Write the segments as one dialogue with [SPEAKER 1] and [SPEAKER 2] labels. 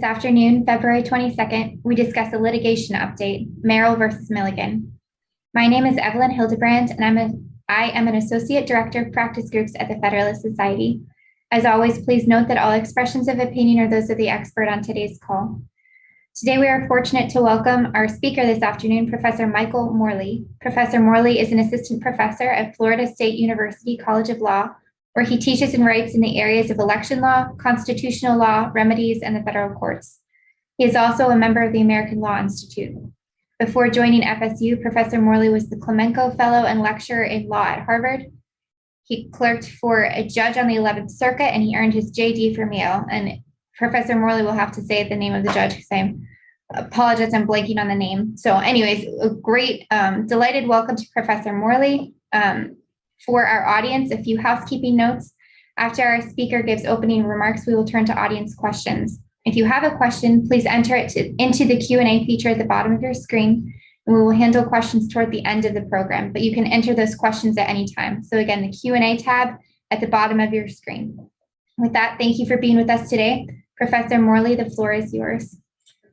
[SPEAKER 1] afternoon, February 22nd, we discuss a litigation update, Merrill versus Milligan. My name is Evelyn Hildebrand, and I am an Associate Director of Practice Groups at the Federalist Society. As always, please note that all expressions of opinion are those of the expert on today's call. Today, we are fortunate to welcome our speaker this afternoon, Professor Michael Morley. Professor Morley is an assistant professor at Florida State University College of Law, where he teaches and writes in the areas of election law, constitutional law, remedies, and the federal courts. He is also a member of the American Law Institute. Before joining FSU, Professor Morley was the Clemenko Fellow and Lecturer in Law at Harvard. He clerked for a judge on the 11th Circuit, and he earned his JD from Yale. And Professor Morley will have to say the name of the judge because I apologize, I'm blanking on the name. So anyways, a great, delighted welcome to Professor Morley. For our audience, a few housekeeping notes. After our speaker gives opening remarks, we will turn to audience questions. If you have a question, please enter it into the Q&A feature at the bottom of your screen, and we will handle questions toward the end of the program, but you can enter those questions at any time. So again, the Q&A tab at the bottom of your screen. With that, thank you for being with us today. Professor Morley, the floor is yours.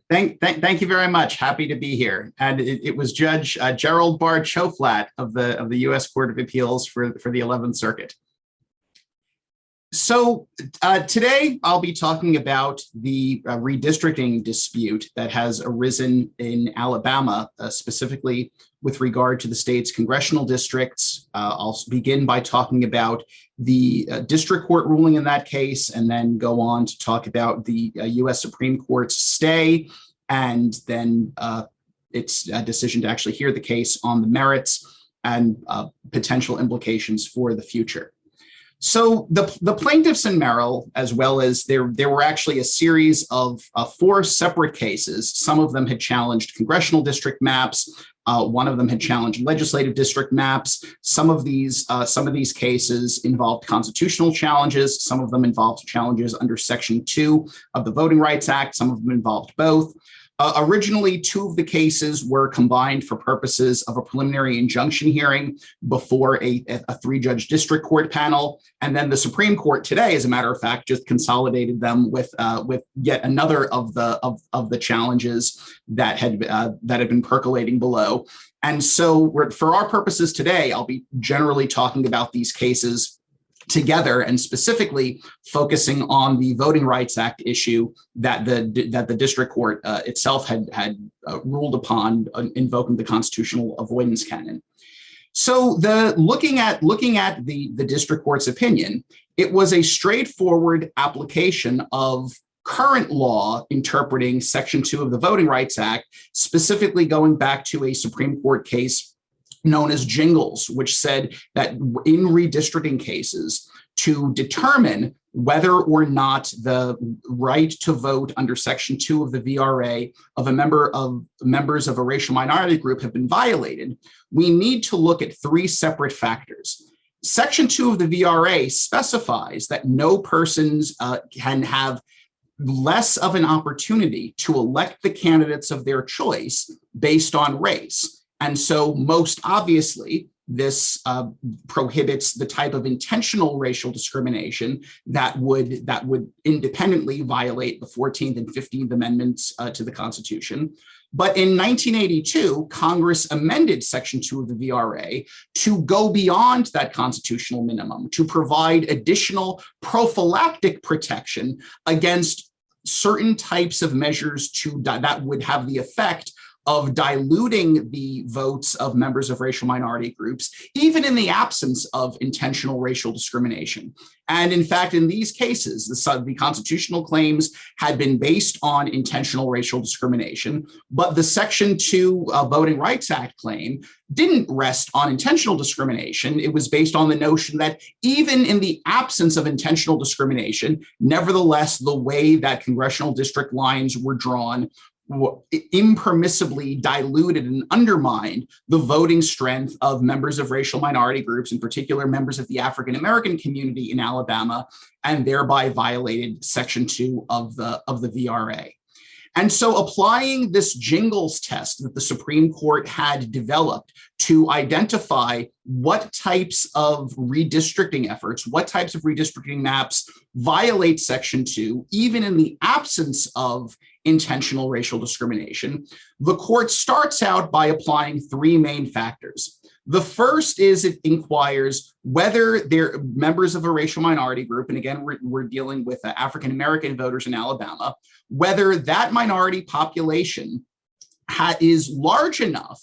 [SPEAKER 2] Thank you very much. Happy to be here. And it was Judge Gerald Bard Choflat of the U.S. Court of Appeals for the 11th Circuit. So today I'll be talking about the redistricting dispute that has arisen in Alabama, specifically with regard to the state's congressional districts. I'll begin by talking about the district court ruling in that case, and then go on to talk about the U.S. Supreme Court's stay, and then its decision to actually hear the case on the merits and potential implications for the future. So the plaintiffs in Merrill, as well as there were actually a series of 4 separate cases. Some of them had challenged congressional district maps. One of them had challenged legislative district maps. Some of these cases involved constitutional challenges. Some of them involved challenges under Section 2 of the Voting Rights Act. Some of them involved both. Originally, 2 of the cases were combined for purposes of a preliminary injunction hearing before a 3-judge district court panel. And then the Supreme Court today, as a matter of fact, just consolidated them with yet another of the challenges that had been percolating below. And so for our purposes today, I'll be generally talking about these cases together, and specifically focusing on the Voting Rights Act issue that the district court itself had ruled upon, invoking the constitutional avoidance canon. So looking at the district court's opinion, it was a straightforward application of current law interpreting Section 2 of the Voting Rights Act, specifically going back to a Supreme Court case known as Jingles, which said that in redistricting cases, to determine whether or not the right to vote under Section 2 of the VRA of members of a racial minority group have been violated, we need to look at 3 separate factors. Section 2 of the VRA specifies that no persons can have less of an opportunity to elect the candidates of their choice based on race. And so most obviously, this prohibits the type of intentional racial discrimination that would independently violate the 14th and 15th Amendments to the Constitution. But in 1982, Congress amended Section 2 of the VRA to go beyond that constitutional minimum, to provide additional prophylactic protection against certain types of measures that would have the effect of diluting the votes of members of racial minority groups, even in the absence of intentional racial discrimination. And in fact, in these cases, the constitutional claims had been based on intentional racial discrimination, but the Section 2 Voting Rights Act claim didn't rest on intentional discrimination. It was based on the notion that even in the absence of intentional discrimination, nevertheless, the way that congressional district lines were drawn impermissibly diluted and undermined the voting strength of members of racial minority groups, in particular members of the African American community in Alabama, and thereby violated Section 2 of the VRA. And so applying this jingles test that the Supreme Court had developed to identify what types of redistricting efforts, what types of redistricting maps violate Section 2, even in the absence of intentional racial discrimination, the court starts out by applying three main factors. The first is it inquires whether they're members of a racial minority group, and again, we're dealing with African-American voters in Alabama, whether that minority population is large enough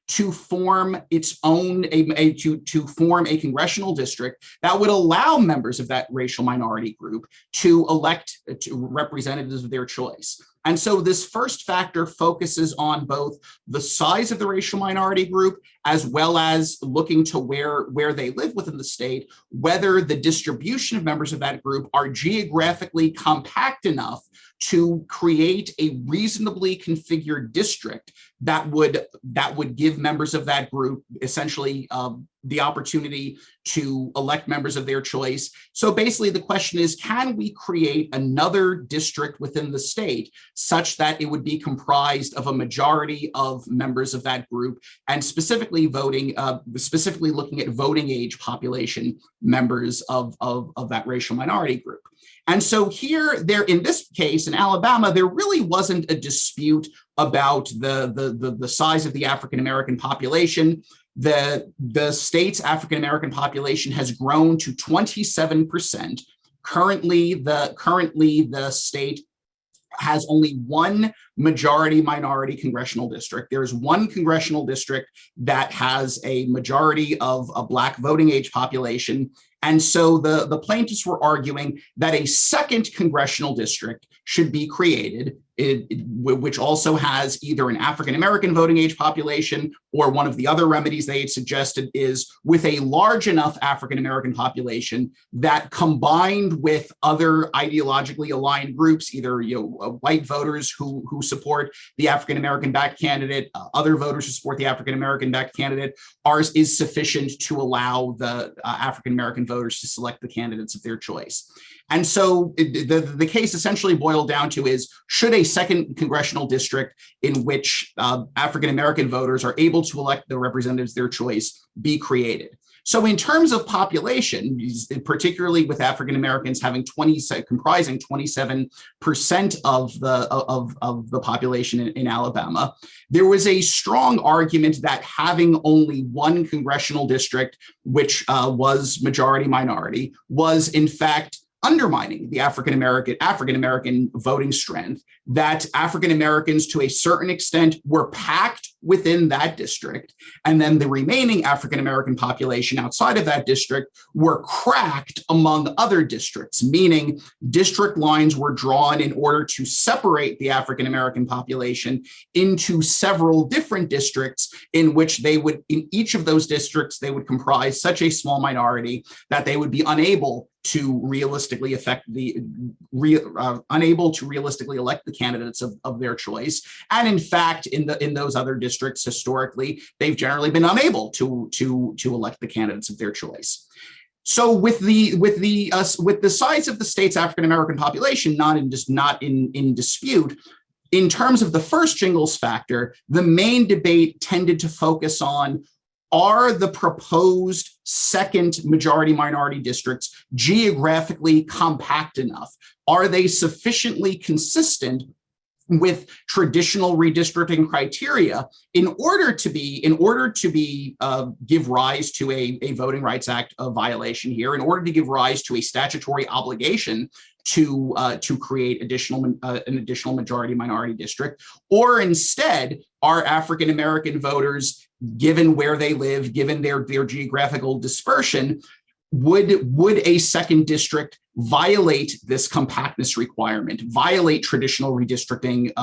[SPEAKER 2] to form its own, to form a congressional district that would allow members of that racial minority group to elect representatives of their choice. And so this first factor focuses on both the size of the racial minority group, as well as looking to where they live within the state, whether the distribution of members of that group are geographically compact enough to create a reasonably configured district that would give members of that group essentially the opportunity to elect members of their choice. So basically the question is, can we create another district within the state such that it would be comprised of a majority of members of that group, and specifically looking at voting age population members of that racial minority group. And so in this case, in Alabama, there really wasn't a dispute about the size of the African-American population. The state's African-American population has grown to 27%. Currently, the state has only one majority minority congressional district. There's one congressional district that has a majority of a Black voting age population. And so the plaintiffs were arguing that a second congressional district should be created, which also has either an African-American voting age population, or one of the other remedies they had suggested is with a large enough African-American population that, combined with other ideologically aligned groups, either white voters who support the African-American backed candidate, other voters who support the African-American backed candidate, is sufficient to allow the African-American voters to select the candidates of their choice. And so the case essentially boiled down to is, should a second congressional district in which African-American voters are able to elect the representatives of their choice be created? So in terms of population, particularly with African-Americans comprising 27% of the population in Alabama, there was a strong argument that having only one congressional district, which was majority minority, was in fact undermining the African-American voting strength, that African-Americans to a certain extent were packed within that district, and then the remaining African-American population outside of that district were cracked among other districts, meaning district lines were drawn in order to separate the African-American population into several different districts, in which in each of those districts, they would comprise such a small minority that they would be unable to realistically elect the candidates of their choice. And in fact, in those other districts, historically, they've generally been unable to elect the candidates of their choice. So with the size of the state's African-American population not in dispute, in terms of the first jingles factor, the main debate tended to focus on, are the proposed second majority minority districts geographically compact enough? Are they sufficiently consistent with traditional redistricting criteria in order to give rise to a Voting Rights Act violation here, in order to give rise to a statutory obligation to create an additional majority minority district? Or instead, are African-American voters, given where they live, given their geographical dispersion, would a second district violate this compactness requirement, violate traditional redistricting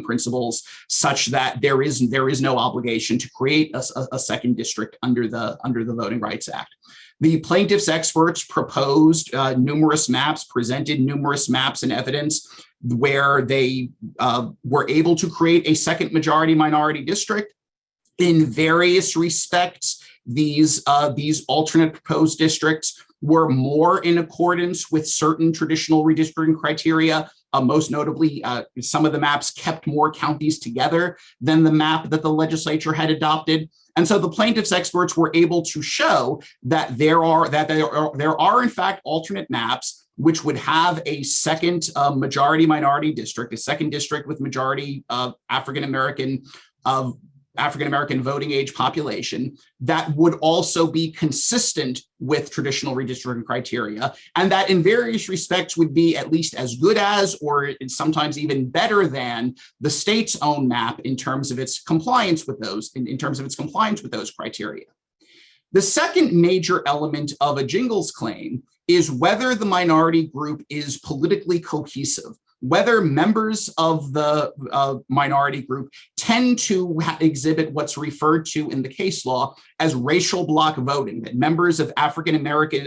[SPEAKER 2] principles, such that there is no obligation to create a second district under the Voting Rights Act? The plaintiffs' experts proposed numerous maps, presented numerous maps and evidence where they were able to create a second majority minority district. In various respects, these alternate proposed districts were more in accordance with certain traditional redistricting criteria Most notably, some of the maps kept more counties together than the map that the legislature had adopted. And so the plaintiffs' experts were able to show that there are in fact alternate maps which would have a second majority minority district, a second district with majority African American voting age population that would also be consistent with traditional redistricting criteria, and that in various respects would be at least as good as, or sometimes even better than, the state's own map in terms of its compliance with those, in terms of its compliance with those criteria. The second major element of a jingles claim is whether the minority group is politically cohesive, whether members of the minority group tend to exhibit what's referred to in the case law as racial bloc voting, that members of African American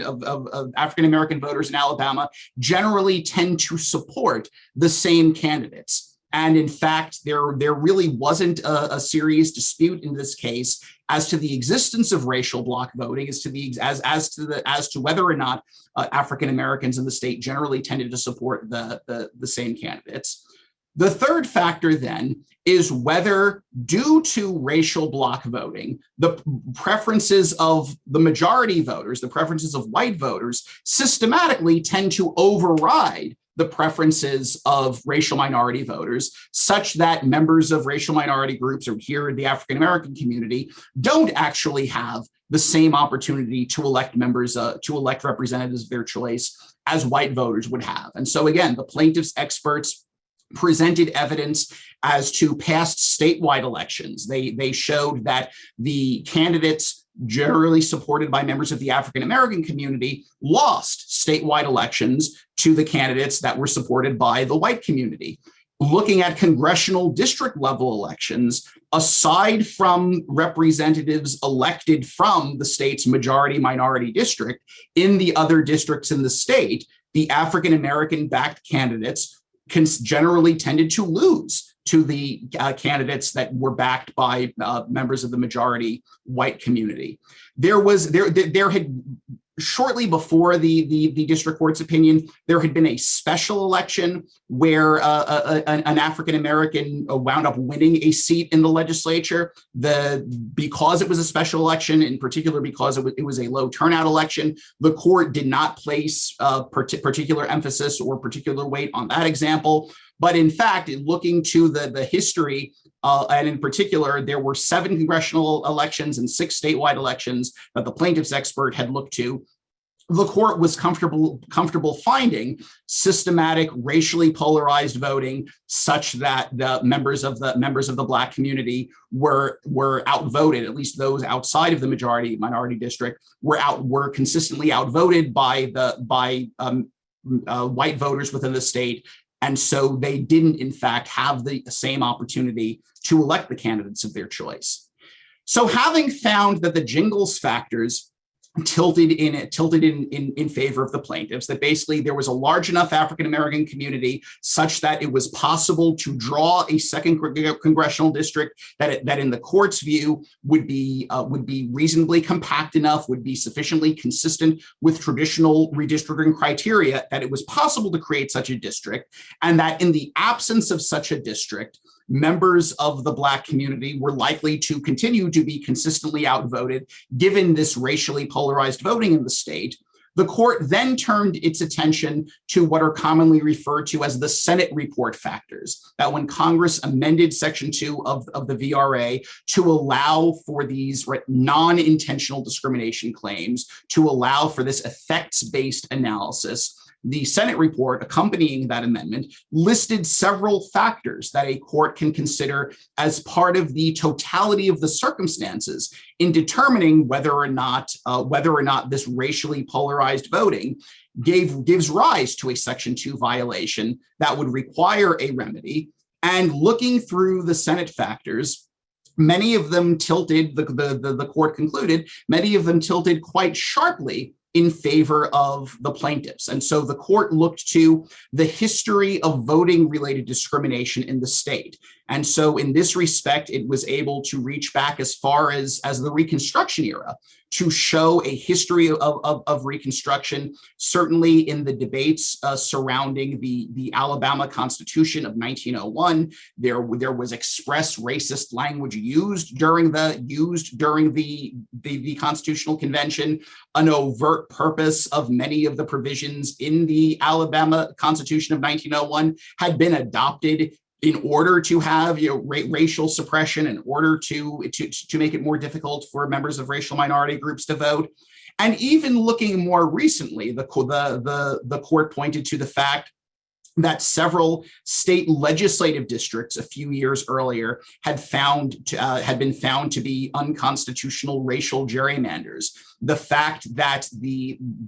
[SPEAKER 2] voters in Alabama generally tend to support the same candidates. And in fact, there really wasn't a serious dispute in this case as to the existence of racial bloc voting, as to whether or not African Americans in the state generally tended to support the same candidates. The third factor then is whether, due to racial bloc voting, the preferences of the majority voters, the preferences of white voters, systematically tend to override the preferences of racial minority voters, such that members of racial minority groups, or here in the African American community, don't actually have the same opportunity to elect representatives of their choice as white voters would have. And so again, the plaintiffs' experts presented evidence as to past statewide elections. They showed that the candidates generally supported by members of the African American community lost statewide elections to the candidates that were supported by the white community. Looking at congressional district level elections, aside from representatives elected from the state's majority minority district, in the other districts in the state, the African American backed candidates generally tended to lose to the candidates that were backed by members of the majority white community. There had, shortly before the district court's opinion, there had been a special election where an African American wound up winning a seat in the legislature. Because it was a special election, in particular because it was a low turnout election, the court did not place particular emphasis or particular weight on that example. But in fact, looking to the history, and in particular, there were 7 congressional elections and 6 statewide elections that the plaintiff's expert had looked to. The court was comfortable finding systematic, racially polarized voting, such that the members of the Black community were outvoted. At least those outside of the majority minority district were consistently outvoted by white voters within the state. And so they didn't, in fact, have the same opportunity to elect the candidates of their choice. So having found that the jingles factors tilted in favor of the plaintiffs, that basically there was a large enough African American community such that it was possible to draw a second congressional district that in the court's view would be reasonably compact enough, would be sufficiently consistent with traditional redistricting criteria, that it was possible to create such a district, and that in the absence of such a district, members of the Black community were likely to continue to be consistently outvoted, given this racially polarized voting in the state. The court then turned its attention to what are commonly referred to as the Senate report factors, that when Congress amended Section 2 of the VRA to allow for these non-intentional discrimination claims, to allow for this effects-based analysis, the Senate report accompanying that amendment listed several factors that a court can consider as part of the totality of the circumstances in determining whether or not this racially polarized voting gives rise to a Section 2 violation that would require a remedy. And looking through the Senate factors, many of them tilted, the court concluded, many of them tilted quite sharply in favor of the plaintiffs. And so the court looked to the history of voting-related discrimination in the state. And so in this respect, it was able to reach back as far as the Reconstruction era to show a history of Reconstruction. Certainly in the debates surrounding the Alabama Constitution of 1901, there was express racist language used during the Constitutional Convention. An overt purpose of many of the provisions in the Alabama Constitution of 1901 had been adopted in order to have racial suppression, in order to make it more difficult for members of racial minority groups to vote. And even looking more recently, the court pointed to the fact that several state legislative districts a few years earlier had been found to be unconstitutional racial gerrymanders. The fact that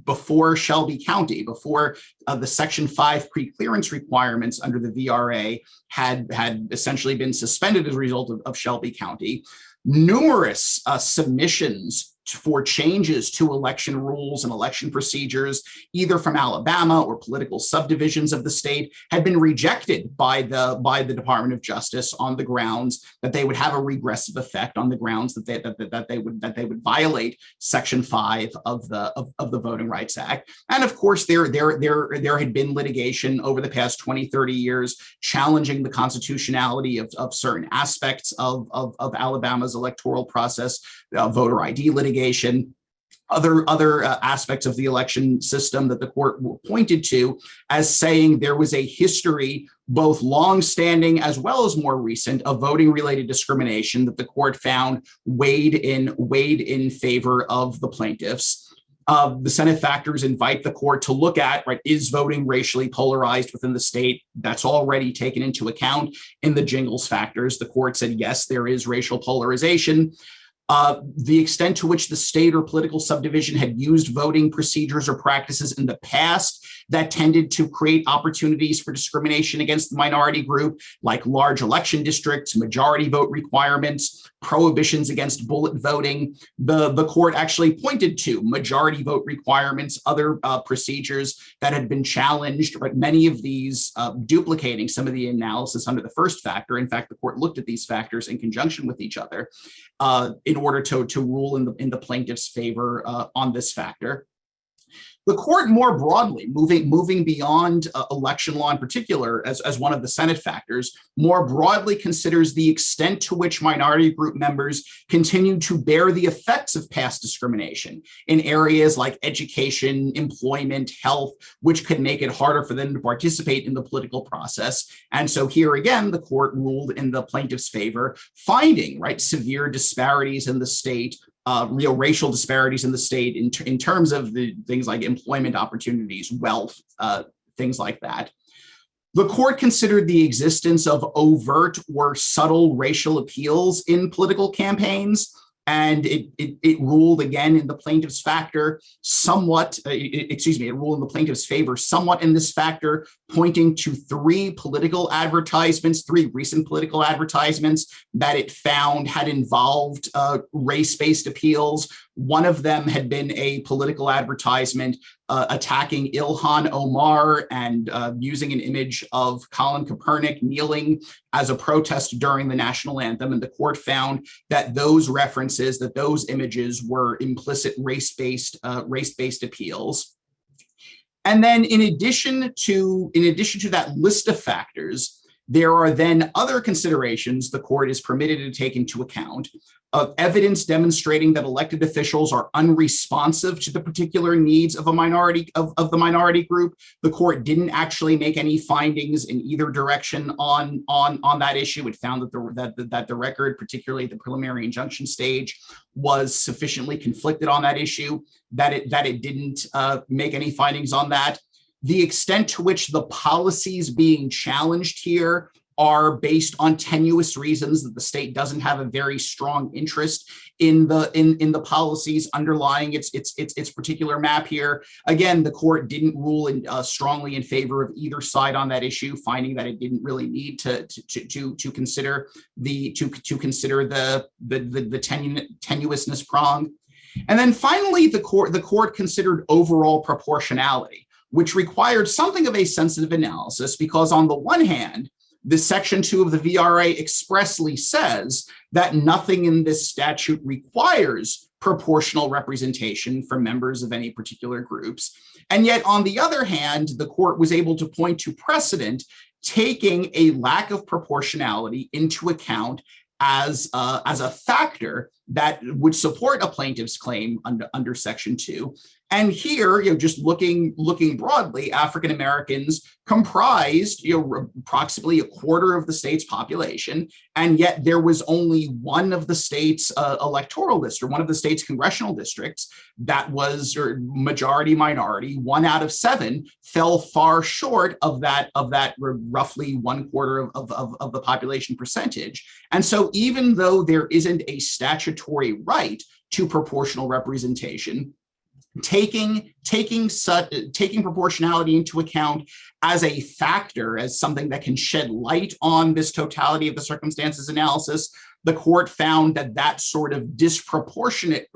[SPEAKER 2] before Shelby County, before the Section 5 pre-clearance requirements under the VRA had essentially been suspended as a result of Shelby County, numerous submissions for changes to election rules and election procedures, either from Alabama or political subdivisions of the state, had been rejected by the Department of Justice on the grounds that they would have a regressive effect, on the grounds that they would violate Section 5 of the Voting Rights Act. And of course, there had been litigation over the past 20, 30 years challenging the constitutionality of certain aspects of Alabama's electoral process, voter ID litigation, other aspects of the election system that the court pointed to as saying there was a history, both longstanding as well as more recent, of voting-related discrimination that the court found weighed in favor of the plaintiffs. The Senate factors invite the court to look at, right, is voting racially polarized within the state? That's already taken into account in the Jingles factors. The court said, yes, there is racial polarization. The extent to which the state or political subdivision had used voting procedures or practices in the past that tended to create opportunities for discrimination against the minority group, like large election districts, majority vote requirements, prohibitions against bullet voting. The court actually pointed to majority vote requirements, other procedures that had been challenged, but many of these duplicating some of the analysis under the first factor. In fact, the court looked at these factors in conjunction with each other in order to rule in the plaintiff's favor on this factor. The court more broadly, moving beyond election law in particular as one of the Senate factors, more broadly considers the extent to which minority group members continue to bear the effects of past discrimination in areas like education, employment, health, which could make it harder for them to participate in the political process. And so here again, the court ruled in the plaintiff's favor, finding, right, severe disparities in the state, real racial disparities in the state in terms of the things like employment opportunities, wealth, things like that. The court considered the existence of overt or subtle racial appeals in political campaigns, and it ruled again in the plaintiff's factor somewhat, it ruled in the plaintiff's favor somewhat in this factor, pointing to three recent political advertisements that it found had involved race-based appeals. One of them had been a political advertisement attacking Ilhan Omar and using an image of Colin Kaepernick kneeling as a protest during the national anthem. And the court found that those references, that those images were implicit race-based appeals. And then in addition to that list of factors, there are then other considerations the court is permitted to take into account of evidence demonstrating that elected officials are unresponsive to the particular needs of a minority of the minority group. The court didn't actually make any findings in either direction on that issue. It found that the record, particularly at the preliminary injunction stage, was sufficiently conflicted on that issue that it didn't make any findings on that. The extent to which the policies being challenged here are based on tenuous reasons that the state doesn't have a very strong interest in the policies underlying its particular map here. Again, the court didn't rule strongly in favor of either side on that issue, finding that it didn't really need to consider the tenuousness prong. And then finally, the court considered overall proportionality, which required something of a sensitive analysis, because on the one hand, The Section 2 of the VRA expressly says that nothing in this statute requires proportional representation for members of any particular groups. And yet, on the other hand, the court was able to point to precedent taking a lack of proportionality into account as a factor that would support a plaintiff's claim under Section 2. And here, just looking broadly, African Americans comprised, approximately a quarter of the state's population, and yet there was only one of the state's electoral district, one of the state's congressional districts that was majority minority. 1 out of 7 fell far short of that roughly 1/4 of the population percentage. And so, even though there isn't a statutory right to proportional representation, taking proportionality into account as a factor, as something that can shed light on this totality of the circumstances analysis, the court found that sort of disproportionate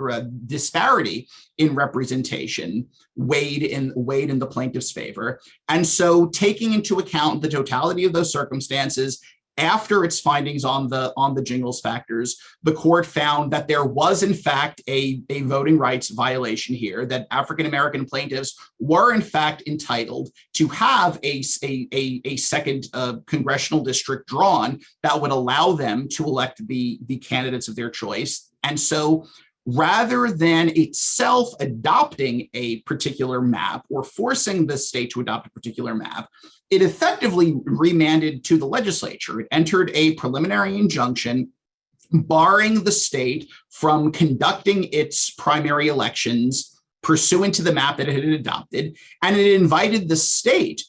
[SPEAKER 2] disparity in representation weighed in the plaintiff's favor. And so, taking into account the totality of those circumstances, after its findings on the jingles factors, the court found that there was, in fact, a voting rights violation here, that African American plaintiffs were, in fact, entitled to have a second congressional district drawn that would allow them to elect the candidates of their choice. And so, rather than itself adopting a particular map or forcing the state to adopt a particular map, it effectively remanded to the legislature. It entered a preliminary injunction barring the state from conducting its primary elections pursuant to the map that it had adopted, and it invited the state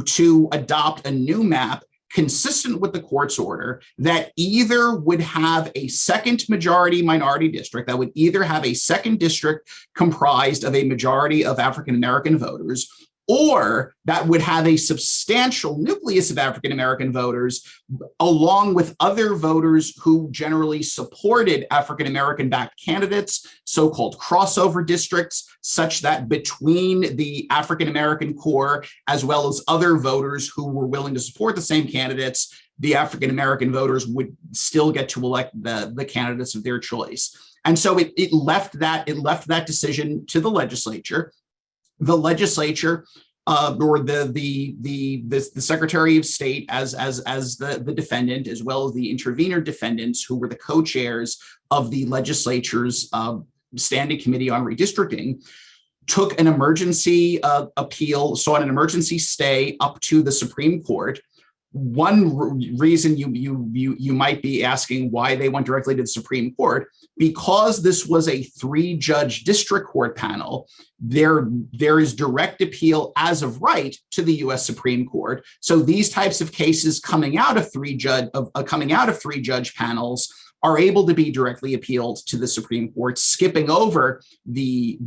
[SPEAKER 2] to adopt a new map consistent with the court's order that either would have a second majority minority district, that would either have a second district comprised of a majority of African American voters, or that would have a substantial nucleus of African American voters, along with other voters who generally supported African American backed candidates, so-called crossover districts, such that between the African American core, as well as other voters who were willing to support the same candidates, the African American voters would still get to elect the candidates of their choice. And so it left that decision to the legislature. The legislature, or the Secretary of State as the defendant, as well as the intervenor defendants, who were the co-chairs of the legislature's Standing Committee on Redistricting, took an emergency appeal, sought an emergency stay up to the Supreme Court. One reason you might be asking why they went directly to the Supreme Court, because this was a 3-judge district court panel, there is direct appeal as of right to the U.S. Supreme Court. So these types of cases coming out of 3-judge panels are able to be directly appealed to the Supreme Court, skipping over the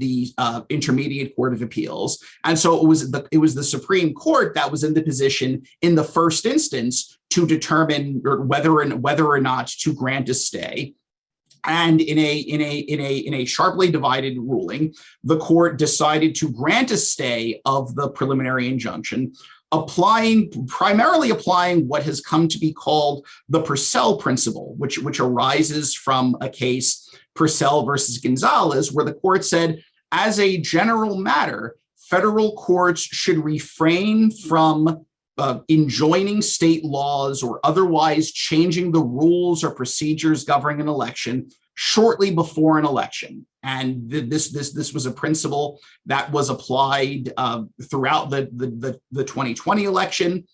[SPEAKER 2] Intermediate Court of Appeals. And so it was the Supreme Court that was in the position in the first instance to determine whether or not to grant a stay. And in a sharply divided ruling, the court decided to grant a stay of the preliminary injunction, primarily applying what has come to be called the Purcell principle, which arises from a case, Purcell versus Gonzalez, where the court said, as a general matter, federal courts should refrain from enjoining state laws or otherwise changing the rules or procedures governing an election shortly before an election. And this was a principle that was applied throughout the 2020 election,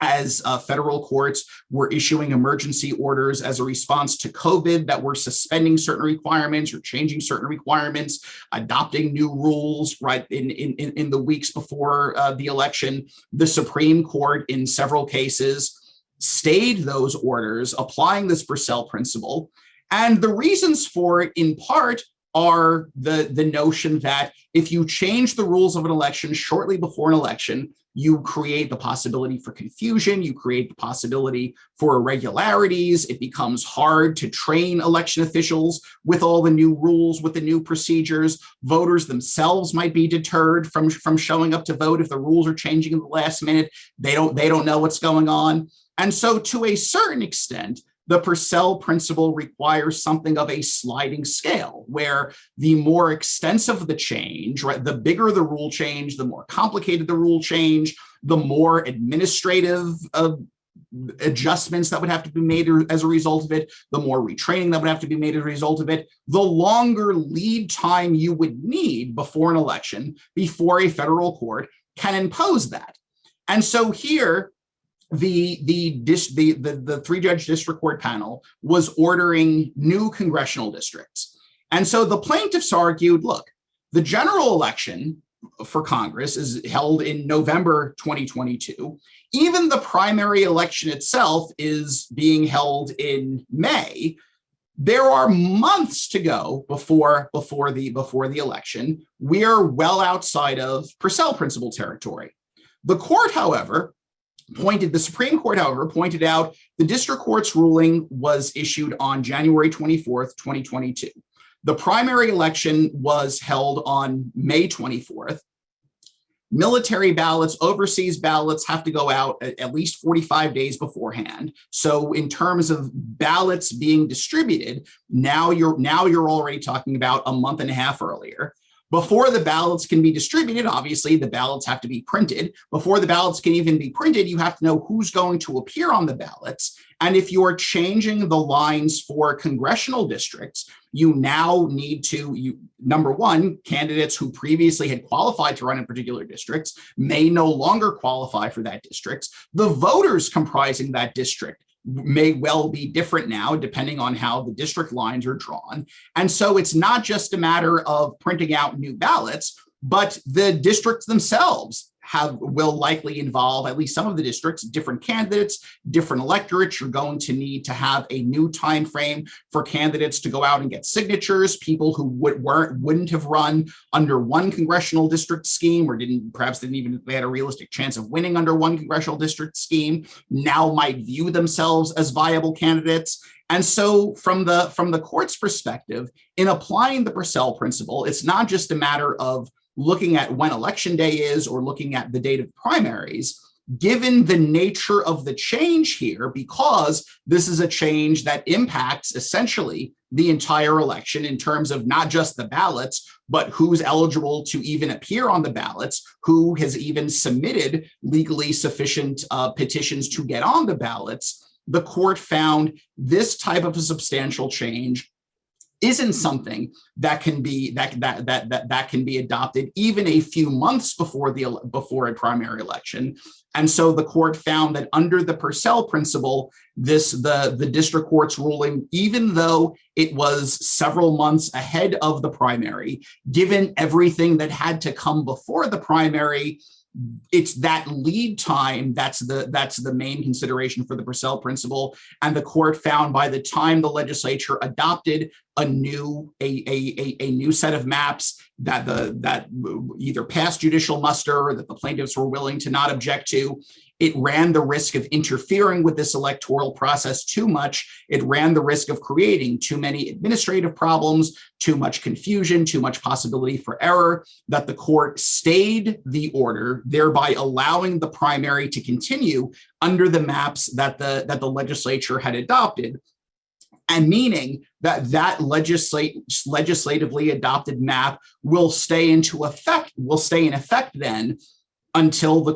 [SPEAKER 2] as federal courts were issuing emergency orders as a response to COVID that were suspending certain requirements or changing certain requirements, adopting new rules right in the weeks before the election. The Supreme Court, in several cases, stayed those orders, applying this Purcell principle. And the reasons for it, in part, are the notion that if you change the rules of an election shortly before an election, you create the possibility for confusion, you create the possibility for irregularities. It becomes hard to train election officials with all the new rules, with the new procedures. Voters themselves might be deterred from showing up to vote if the rules are changing in the last minute. They don't know what's going on. And so to a certain extent, the Purcell principle requires something of a sliding scale, where the more extensive the change, right, the bigger the rule change, the more complicated the rule change, the more administrative adjustments that would have to be made as a result of it, the more retraining that would have to be made as a result of it, the longer lead time you would need before an election, before a federal court can impose that. And so here, the three-judge district court panel was ordering new congressional districts. And so the plaintiffs argued, look, the general election for Congress is held in November 2022. Even the primary election itself is being held in May. There are months to go before the election. We're well outside of Purcell principle territory. The Supreme Court, however, pointed out the district court's ruling was issued on January 24th, 2022. The primary election was held on May 24th. Military ballots, overseas ballots have to go out at least 45 days beforehand. So in terms of ballots being distributed, now you're already talking about a month and a half earlier. Before the ballots can be distributed, obviously the ballots have to be printed. Before the ballots can even be printed, you have to know who's going to appear on the ballots. And if you're changing the lines for congressional districts, you now need to, number one, candidates who previously had qualified to run in particular districts may no longer qualify for that district. The voters comprising that district may well be different now, depending on how the district lines are drawn. And so it's not just a matter of printing out new ballots, but the districts themselves will likely involve, at least some of the districts, different candidates, different electorates. You're going to need to have a new time frame for candidates to go out and get signatures. People who wouldn't have run under one congressional district scheme, or perhaps didn't even they had a realistic chance of winning under one congressional district scheme, now might view themselves as viable candidates. And so from the court's perspective, in applying the Purcell principle, it's not just a matter of looking at when election day is or looking at the date of primaries. Given the nature of the change here, because this is a change that impacts essentially the entire election in terms of not just the ballots, but who's eligible to even appear on the ballots, who has even submitted legally sufficient petitions to get on the ballots, the court found this type of a substantial change isn't something that can be adopted even a few months before a primary election. And so the court found that under the Purcell principle, the district court's ruling, even though it was several months ahead of the primary, given everything that had to come before the primary, it's that lead time that's the main consideration for the Purcell principle. And the court found by the time the legislature adopted a new set of maps that either passed judicial muster or that the plaintiffs were willing to not object to, it ran the risk of interfering with this electoral process too much. It ran the risk of creating too many administrative problems, too much confusion, too much possibility for error, that the court stayed the order, thereby allowing the primary to continue under the maps that the legislature had adopted, and meaning that legislatively adopted map will stay in effect then until the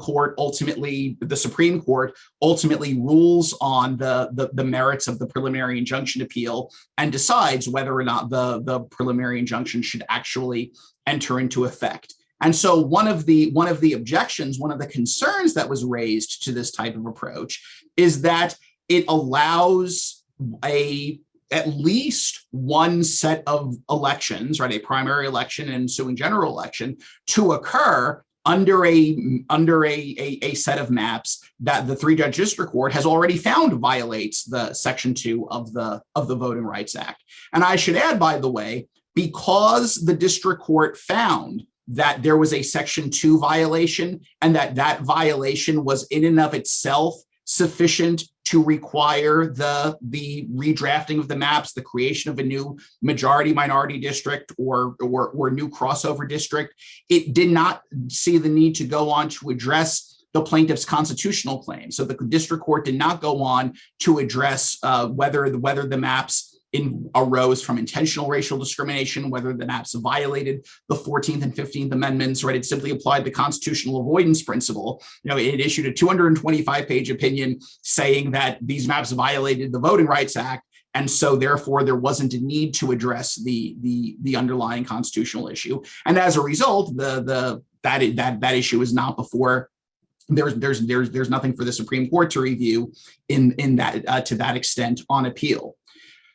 [SPEAKER 2] Supreme Court ultimately rules on the merits of the preliminary injunction appeal and decides whether or not the preliminary injunction should actually enter into effect. And so one of the objections, one of the concerns that was raised to this type of approach is that it allows at least one set of elections, right, a primary election and ensuing general election, to occur under a set of maps that the three-judge district court has already found violates the Section 2 of the Voting Rights Act. And I should add, by the way, because the district court found that there was a Section 2 violation and that violation was in and of itself sufficient to require the redrafting of the maps, the creation of a new majority minority district or new crossover district, it did not see the need to go on to address the plaintiff's constitutional claim. So the district court did not go on to address whether the maps arose from intentional racial discrimination, whether the maps violated the 14th and 15th Amendments, right? It simply applied the constitutional avoidance principle. It issued a 225-page opinion saying that these maps violated the Voting Rights Act, and so therefore there wasn't a need to address the underlying constitutional issue. And as a result, that issue is not before. There's nothing for the Supreme Court to review in that to that extent on appeal.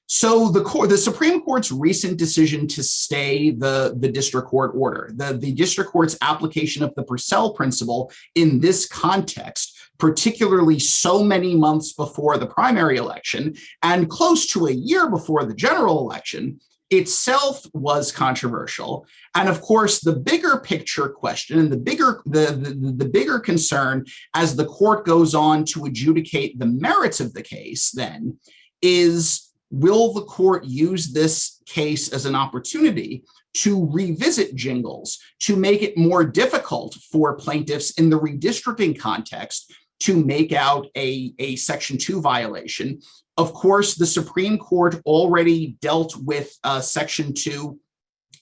[SPEAKER 2] So the Supreme Court's recent decision to stay the district court order, the district court's application of the Purcell principle in this context, particularly so many months before the primary election and close to a year before the general election, itself was controversial. And of course, the bigger picture question and the bigger concern as the court goes on to adjudicate the merits of the case then is, will the court use this case as an opportunity to revisit jingles, to make it more difficult for plaintiffs in the redistricting context to make out a Section 2 violation? Of course, the Supreme Court already dealt with Section 2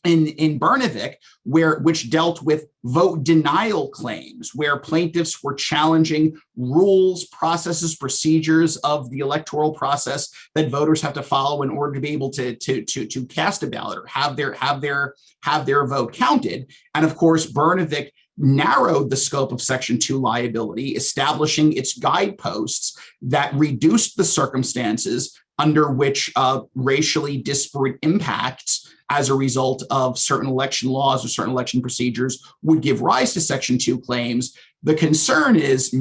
[SPEAKER 2] in Brnovich, which dealt with vote denial claims, where plaintiffs were challenging rules, processes, procedures of the electoral process that voters have to follow in order to be able to cast a ballot or have their vote counted. And of course, Brnovich narrowed the scope of Section 2 liability, establishing its guideposts that reduced the circumstances under which racially disparate impacts as a result of certain election laws or certain election procedures would give rise to Section 2 claims. The concern is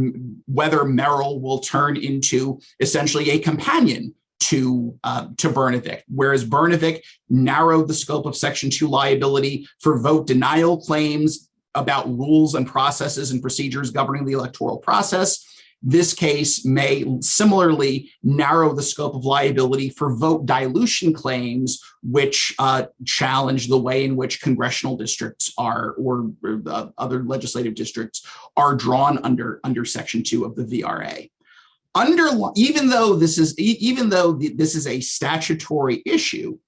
[SPEAKER 2] whether Merrill will turn into essentially a companion to Brnovich, whereas Brnovich narrowed the scope of Section 2 liability for vote denial claims about rules and processes and procedures governing the electoral process. This case may similarly narrow the scope of liability for vote dilution claims, which challenge the way in which congressional districts are, or other legislative districts are drawn under Section 2 of the VRA. Even though this is a statutory issue,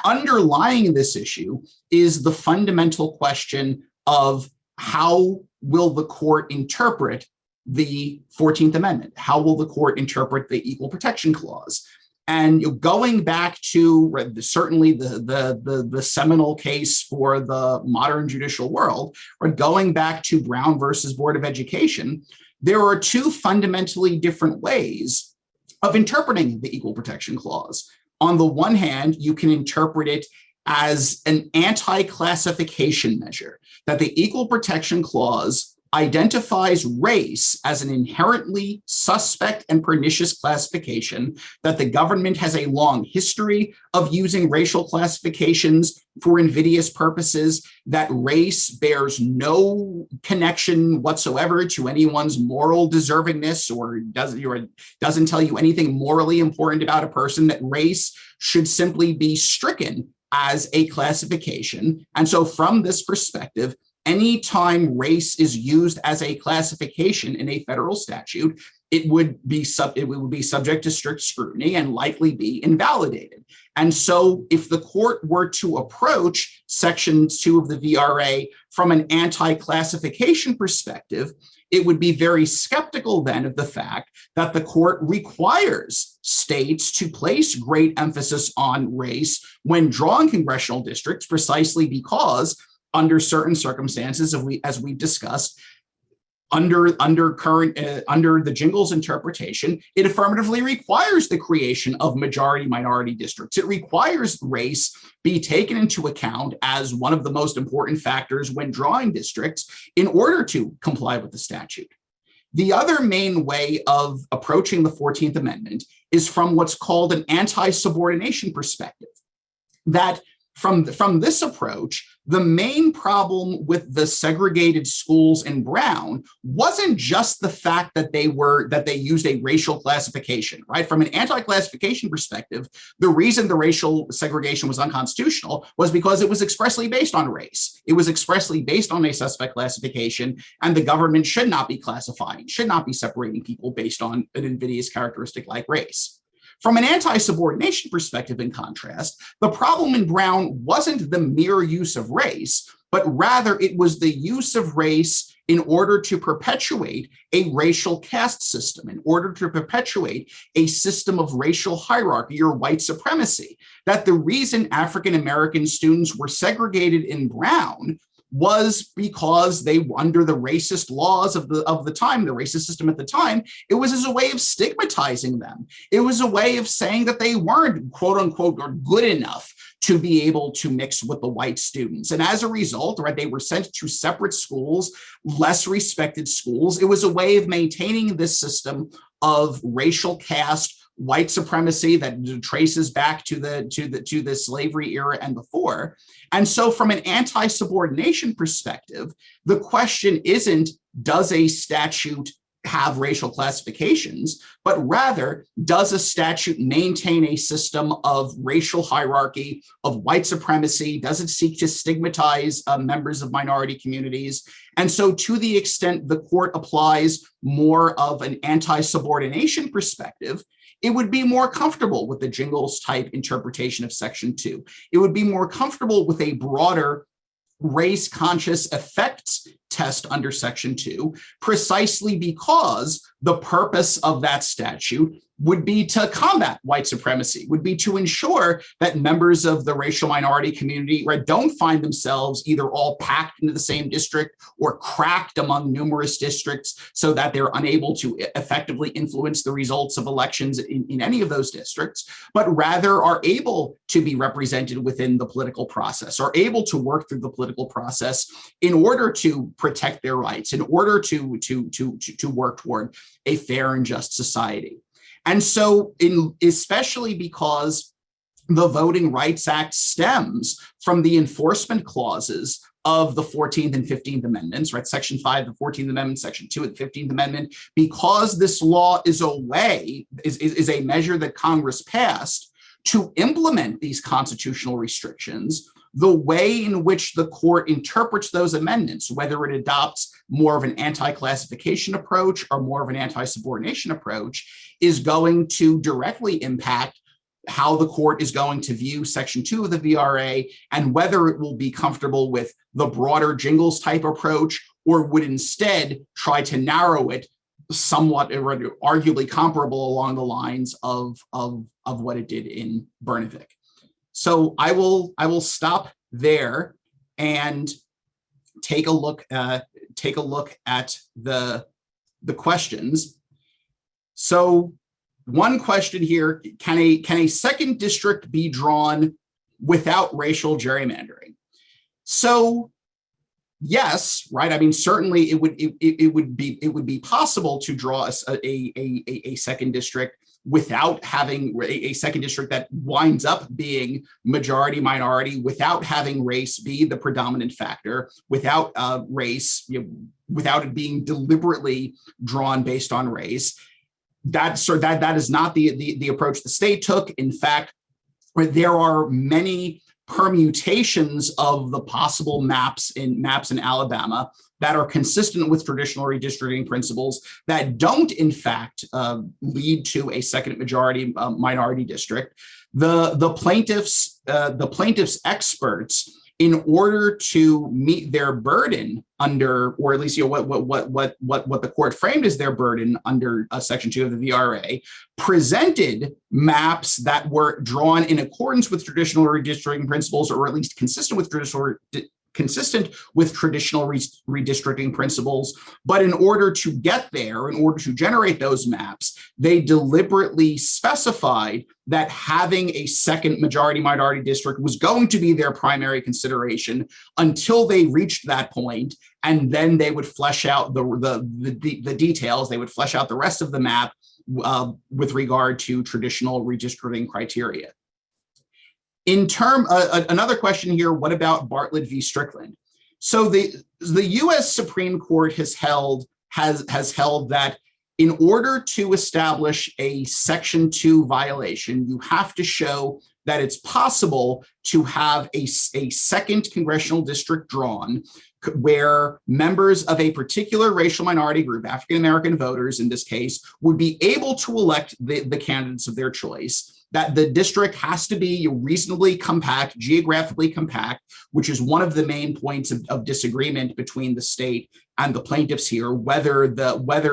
[SPEAKER 2] underlying this issue is the fundamental question of how will the court interpret the 14th Amendment? How will the court interpret the Equal Protection Clause? And going back to certainly the seminal case for the modern judicial world, or going back to Brown versus Board of Education, there are two fundamentally different ways of interpreting the Equal Protection Clause. On the one hand, you can interpret it as an anti-classification measure, that the Equal Protection Clause identifies race as an inherently suspect and pernicious classification, that the government has a long history of using racial classifications for invidious purposes, that race bears no connection whatsoever to anyone's moral deservingness or doesn't tell you anything morally important about a person, that race should simply be stricken as a classification. And so from this perspective, anytime race is used as a classification in a federal statute, it would be subject to strict scrutiny and likely be invalidated. And so if the court were to approach Section 2 of the VRA from an anti-classification perspective, it would be very skeptical then of the fact that the court requires states to place great emphasis on race when drawing congressional districts, precisely because under certain circumstances, as we've discussed, under the Jingles interpretation, it affirmatively requires the creation of majority minority districts. It requires race be taken into account as one of the most important factors when drawing districts in order to comply with the statute. The other main way of approaching the 14th Amendment is from what's called an anti-subordination perspective, that from this approach, the main problem with the segregated schools in Brown wasn't just the fact that they used a racial classification, right? From an anti-classification perspective, the reason the racial segregation was unconstitutional was because it was expressly based on race. It was expressly based on a suspect classification, and the government should not be classifying, should not be separating people based on an invidious characteristic like race. From an anti-subordination perspective, in contrast, the problem in Brown wasn't the mere use of race, but rather it was the use of race in order to perpetuate a racial caste system, in order to perpetuate a system of racial hierarchy or white supremacy. That the reason African-American students were segregated in Brown was because they, under the racist laws of the time, the racist system at the time, it was as a way of stigmatizing them. It was a way of saying that they weren't, quote unquote, or good enough to be able to mix with the white students. And as a result, right, they were sent to separate schools, less respected schools. It was a way of maintaining this system of racial caste, white supremacy that traces back to the slavery era and before. And so from an anti-subordination perspective, the question isn't, does a statute have racial classifications, but rather, does a statute maintain a system of racial hierarchy, of white supremacy? Does it seek to stigmatize members of minority communities? And so to the extent the court applies more of an anti-subordination perspective, it would be more comfortable with the Jingles type interpretation of Section 2. It would be more comfortable with a broader race-conscious effects test under Section 2, precisely because the purpose of that statute would be to combat white supremacy, would be to ensure that members of the racial minority community, right, don't find themselves either all packed into the same district or cracked among numerous districts so that they're unable to effectively influence the results of elections in any of those districts, but rather are able to be represented within the political process, are able to work through the political process in order to protect their rights, in order to work toward a fair and just society. And so, especially because the Voting Rights Act stems from the enforcement clauses of the 14th and 15th Amendments, right? Section 5 of the 14th Amendment, Section 2 of the 15th Amendment, because this law is a measure that Congress passed to implement these constitutional restrictions, the way in which the court interprets those amendments, whether it adopts more of an anti-classification approach or more of an anti-subordination approach, is going to directly impact how the court is going to view Section 2 of the VRA and whether it will be comfortable with the broader Jingles type approach or would instead try to narrow it somewhat, arguably comparable along the lines of what it did in Bernavik. So I will stop there and take a look at the questions. So one question here: can a second district be drawn without racial gerrymandering? So yes, right. I mean, certainly it would be possible to draw a second district without having a second district that winds up being majority minority, without having race be the predominant factor, without race, without it being deliberately drawn based on race. That is not the approach the state took. In fact, there are many permutations of the possible maps in Alabama that are consistent with traditional redistricting principles that don't, in fact, lead to a second majority minority district. The plaintiffs' experts, in order to meet their burden under, or at least what the court framed as their burden under Section 2 of the VRA, presented maps that were drawn in accordance with traditional redistricting principles, or at least consistent with traditional redistricting principles. But in order to get there, in order to generate those maps, they deliberately specified that having a second majority minority district was going to be their primary consideration until they reached that point, and then they would flesh out the details. They would flesh out the rest of the map with regard to traditional redistricting criteria. Another question here, what about Bartlett v. Strickland? So the U.S. Supreme Court has held that in order to establish a Section 2 violation, you have to show that it's possible to have a second congressional district drawn where members of a particular racial minority group, African-American voters in this case, would be able to elect the candidates of their choice, that the district has to be reasonably compact, geographically compact, which is one of the main points of disagreement between the state and the plaintiffs here, whether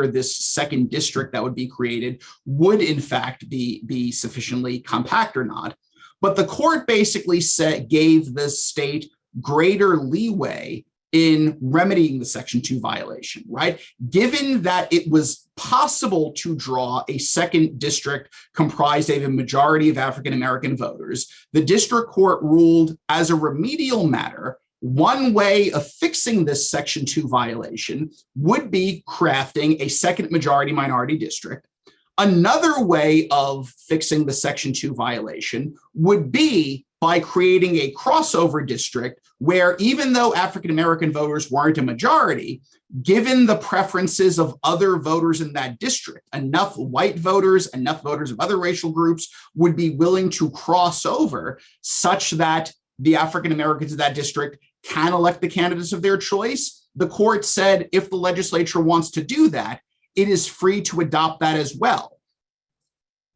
[SPEAKER 2] this second district that would be created would in fact be sufficiently compact or not. But the court basically gave the state greater leeway in remedying the Section 2 violation, right? Given that it was possible to draw a second district comprised of a majority of African-American voters, the district court ruled as a remedial matter, one way of fixing this Section 2 violation would be crafting a second majority minority district. Another way of fixing the Section 2 violation would be by creating a crossover district where, even though African-American voters weren't a majority, given the preferences of other voters in that district, enough white voters, enough voters of other racial groups would be willing to cross over such that the African-Americans in that district can elect the candidates of their choice. The court said if the legislature wants to do that, it is free to adopt that as well.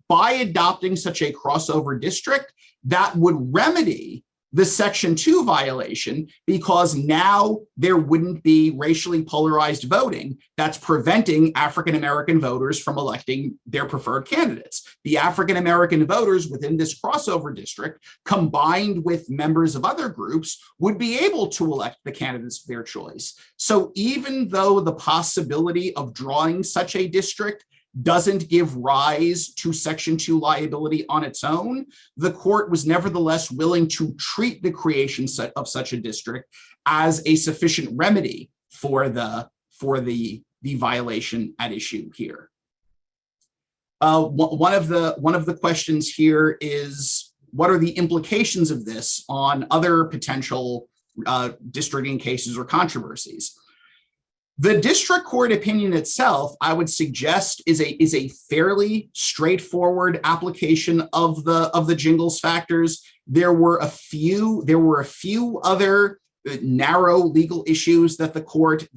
[SPEAKER 2] By adopting such a crossover district, that would remedy the Section 2 violation, because now there wouldn't be racially polarized voting that's preventing African-American voters from electing their preferred candidates. The African-American voters within this crossover district, combined with members of other groups, would be able to elect the candidates of their choice. So even though the possibility of drawing such a district doesn't give rise to Section 2 liability on its own, the court was nevertheless willing to treat the creation of such a district as a sufficient remedy for the violation at issue here. One of the questions here is, what are the implications of this on other potential districting cases or controversies? The district court opinion itself, I would suggest, is a fairly straightforward application of the Jingles factors. There were a few other narrow legal issues that the court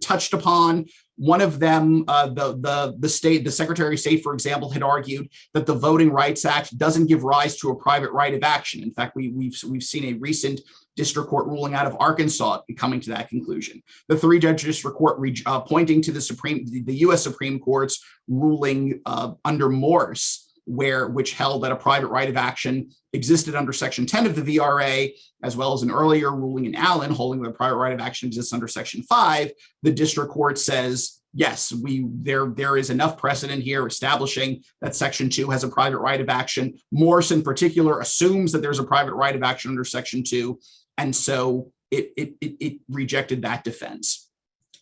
[SPEAKER 2] touched upon. One of them, the Secretary of State, for example, had argued that the Voting Rights Act doesn't give rise to a private right of action. In fact, we've seen a recent district court ruling out of Arkansas coming to that conclusion. The three-judge district court pointing to the U.S. Supreme Court's ruling under Morse, which held that a private right of action existed under Section 10 of the VRA, as well as an earlier ruling in Allen holding that a private right of action exists under Section 5. The district court says, yes, there is enough precedent here establishing that Section 2 has a private right of action. Morse, in particular, assumes that there's a private right of action under Section 2, and so it rejected that defense.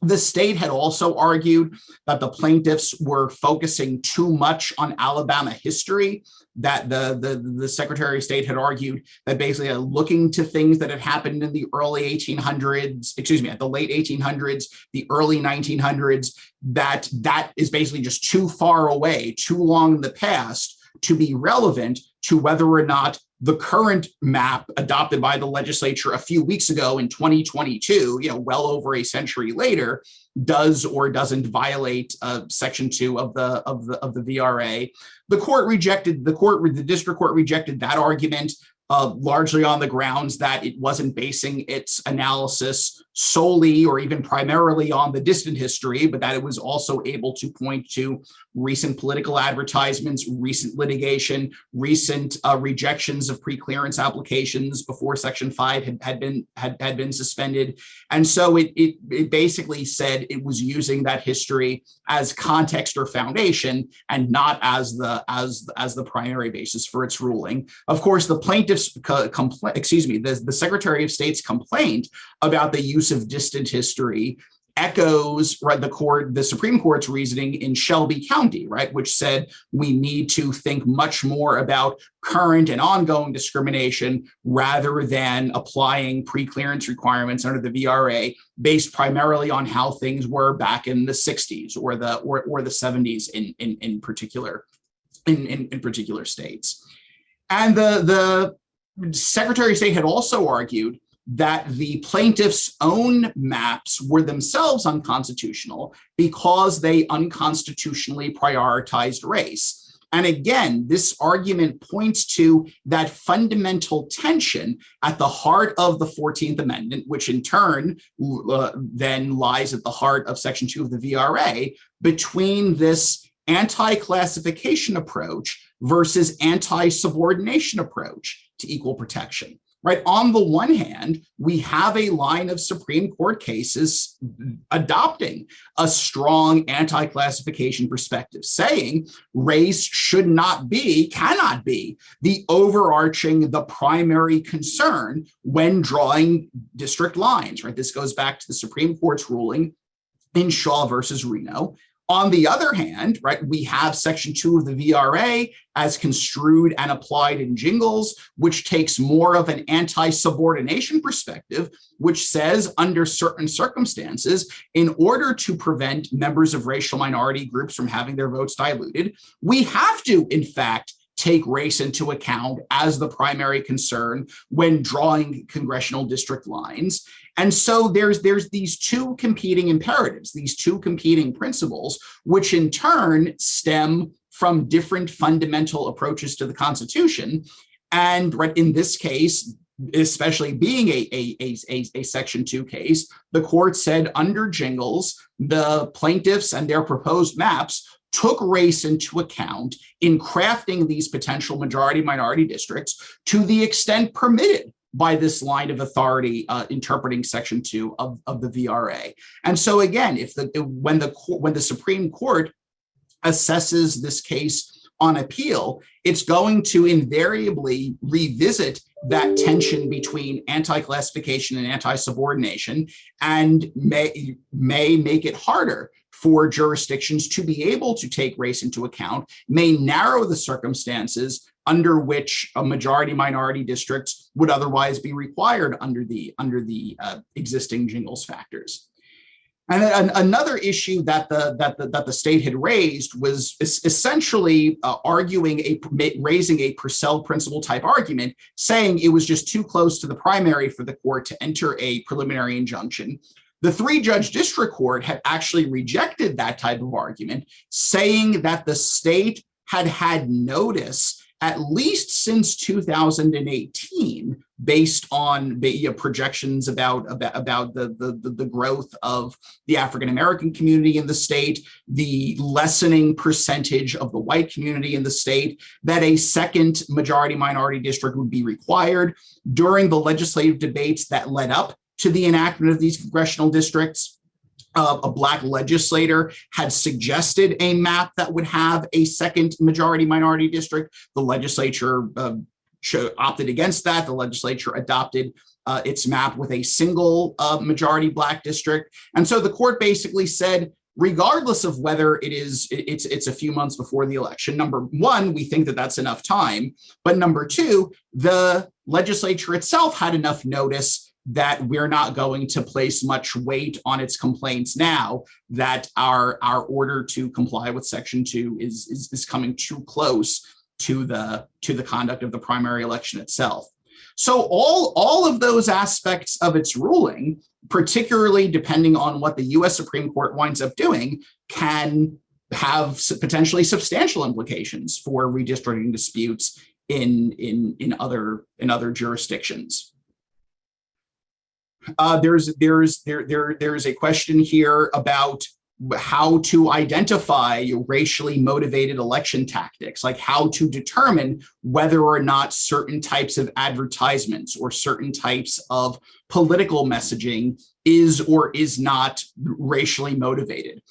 [SPEAKER 2] The state had also argued that the plaintiffs were focusing too much on Alabama history, that the Secretary of State had argued that basically looking to things that had happened in the early 1800s, at the late 1800s, the early 1900s, that is basically just too far away, too long in the past to be relevant to whether or not the current map adopted by the legislature a few weeks ago in 2022, well over a century later, does or doesn't violate Section 2 of the VRA. The district court rejected that argument largely on the grounds that it wasn't basing its analysis solely or even primarily on the distant history, but that it was also able to point to recent political advertisements, recent litigation, recent rejections of pre-clearance applications before Section 5 had been suspended. And so it basically said it was using that history as context or foundation and not as the primary basis for its ruling. Of course, the plaintiffs the Secretary of State's complaint about the use of distant history echoes, right, the Supreme Court's reasoning in Shelby County, right, which said we need to think much more about current and ongoing discrimination rather than applying pre-clearance requirements under the VRA based primarily on how things were back in the 60s or the 70s in particular states. And the Secretary of State had also argued that the plaintiffs' own maps were themselves unconstitutional because they unconstitutionally prioritized race. And again, this argument points to that fundamental tension at the heart of the 14th Amendment, which in turn then lies at the heart of Section 2 of the VRA, between this anti-classification approach versus anti-subordination approach to equal protection. Right. On the one hand, we have a line of Supreme Court cases adopting a strong anti-classification perspective, saying race cannot be the overarching, the primary concern when drawing district lines. Right. This goes back to the Supreme Court's ruling in Shaw versus Reno. On the other hand, right, we have Section 2 of the VRA as construed and applied in Jingles, which takes more of an anti-subordination perspective, which says under certain circumstances, in order to prevent members of racial minority groups from having their votes diluted, we have to, in fact, take race into account as the primary concern when drawing congressional district lines. And so there's these two competing imperatives, these two competing principles, which in turn stem from different fundamental approaches to the Constitution. And right in this case, especially being a Section 2 case, the court said under Jingles, the plaintiffs and their proposed maps took race into account in crafting these potential majority-minority districts to the extent permitted by this line of authority interpreting Section 2 of the VRA. And so again, when the Supreme Court assesses this case on appeal, it's going to invariably revisit that tension between anti-classification and anti-subordination and may make it harder for jurisdictions to be able to take race into account, may narrow the circumstances under which a majority-minority districts would otherwise be required under the existing Jingles factors. And then another issue that the state had raised was essentially raising a Purcell principle type argument, saying it was just too close to the primary for the court to enter a preliminary injunction. The three-judge district court had actually rejected that type of argument, saying that the state had notice at least since 2018, based on projections about the growth of the African American community in the state, the lessening percentage of the white community in the state, that a second majority-minority district would be required. During the legislative debates that led up to the enactment of these congressional districts, a Black legislator had suggested a map that would have a second majority-minority district. The legislature opted against that. The legislature adopted its map with a single majority Black district. And so the court basically said, regardless of whether it's a few months before the election, number one, we think that that's enough time. But number two, the legislature itself had enough notice that we're not going to place much weight on its complaints now, that our order to comply with Section 2 is coming too close to the conduct of the primary election itself. So all of those aspects of its ruling, particularly depending on what the U.S. Supreme Court winds up doing, can have potentially substantial implications for redistricting disputes in other jurisdictions. There's a question here about how to identify racially motivated election tactics, like how to determine whether or not certain types of advertisements or certain types of political messaging is or is not racially motivated.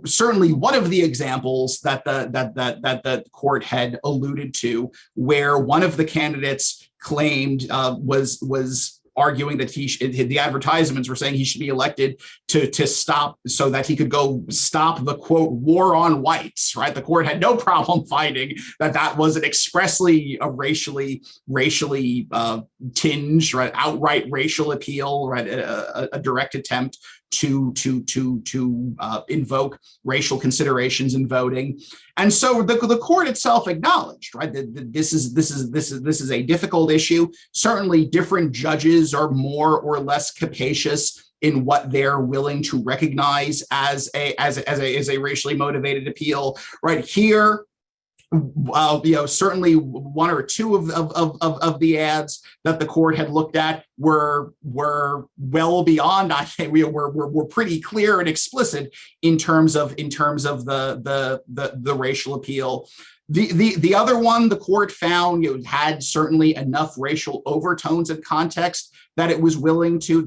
[SPEAKER 2] Certainly one of the examples that the court had alluded to, where one of the candidates claimed was arguing that the advertisements were saying he should be elected to stop so that he could go stop the quote war on whites, right? The court had no problem finding that was an expressly a racially tinged, right, outright racial appeal, right, a direct attempt to invoke racial considerations in voting. And so the court itself acknowledged, right, that this is a difficult issue. Certainly different judges are more or less capacious in what they're willing to recognize as a racially motivated appeal. Right here, certainly one or two of the ads that the court had looked at were well beyond. I think we're pretty clear and explicit in terms of the racial appeal. The other one, the court found had certainly enough racial overtones and context that it was willing to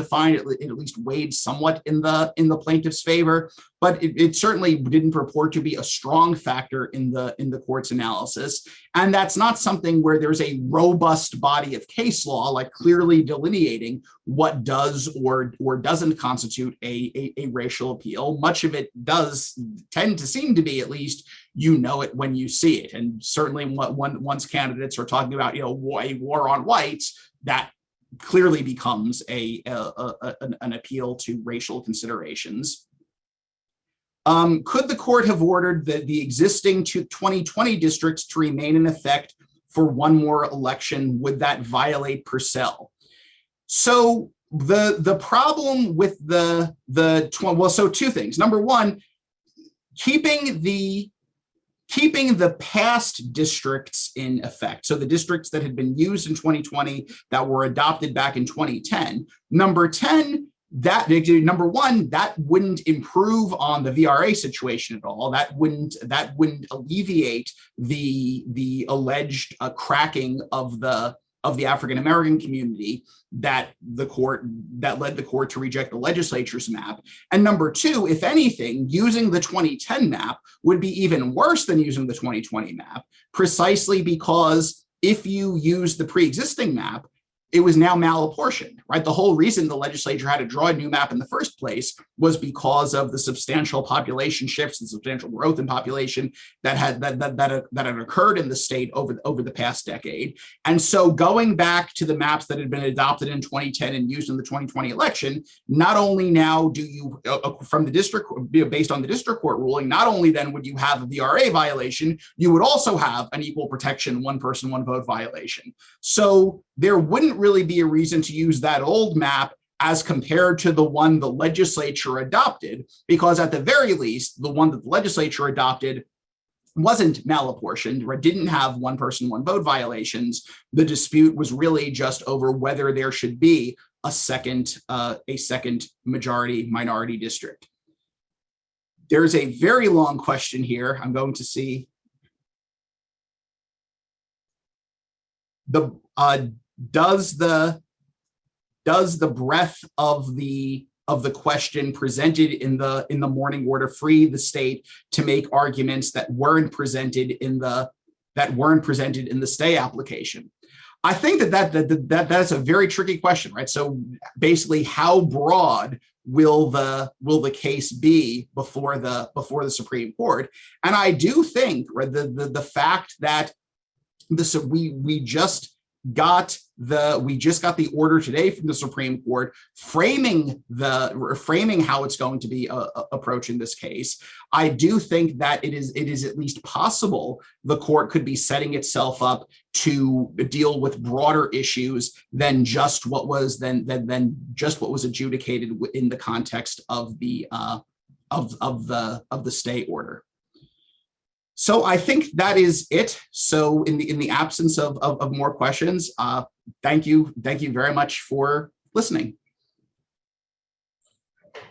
[SPEAKER 2] find it at least weighed somewhat in the plaintiff's favor, but it certainly didn't purport to be a strong factor in the court's analysis. And that's not something where there's a robust body of case law like clearly delineating what does or doesn't constitute a racial appeal. Much of it does tend to seem to be, at least, it when you see it. And certainly once candidates are talking about a war on whites, that clearly becomes an appeal to racial considerations. Could the court have ordered the existing 2020 districts to remain in effect for one more election? Would that violate Purcell? So the problem with so two things. Number one, keeping the past districts in effect. So the districts that had been used in 2020 that were adopted back in 2010. Number one, that wouldn't improve on the VRA situation at all. That wouldn't alleviate the alleged cracking of the African-American community that led the court to reject the legislature's map. And number two, if anything, using the 2010 map would be even worse than using the 2020 map, precisely because if you use the pre-existing map, it was now malapportioned, right? The whole reason the legislature had to draw a new map in the first place was because of the substantial population shifts and substantial growth in population that had occurred in the state over the past decade. And so going back to the maps that had been adopted in 2010 and used in the 2020 election, not only now do you, from the district, based on the district court ruling, not only then would you have a VRA violation, you would also have an equal protection, one person, one vote violation. So there wouldn't really be a reason to use that old map as compared to the one the legislature adopted, because at the very least, the one that the legislature adopted wasn't malapportioned, or didn't have one person, one vote violations. The dispute was really just over whether there should be a second majority minority district. There's a very long question here. I'm going to see does the breadth of the question presented in the morning order free the state to make arguments that weren't presented in the stay application? I think that's a very tricky question, right? So basically, how broad will the case be before the Supreme Court? And I do think, right, the fact that we just got the order today from the Supreme Court framing how it's going to be approaching this case. I do think that it is at least possible the court could be setting itself up to deal with broader issues than just what was adjudicated in the context of the stay order. So I think that is it. So in the absence of more questions, thank you very much for listening.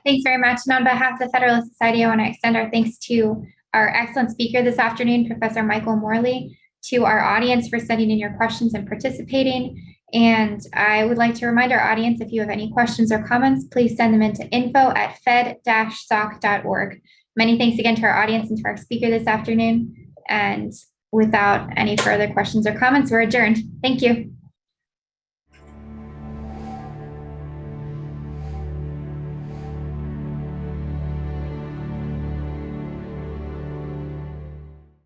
[SPEAKER 1] Thanks very much. And on behalf of the Federalist Society, I want to extend our thanks to our excellent speaker this afternoon, Professor Michael Morley, to our audience for sending in your questions and participating. And I would like to remind our audience, if you have any questions or comments, please send them into info@fed-soc.org. Many thanks again to our audience and to our speaker this afternoon. And without any further questions or comments, we're adjourned. Thank you.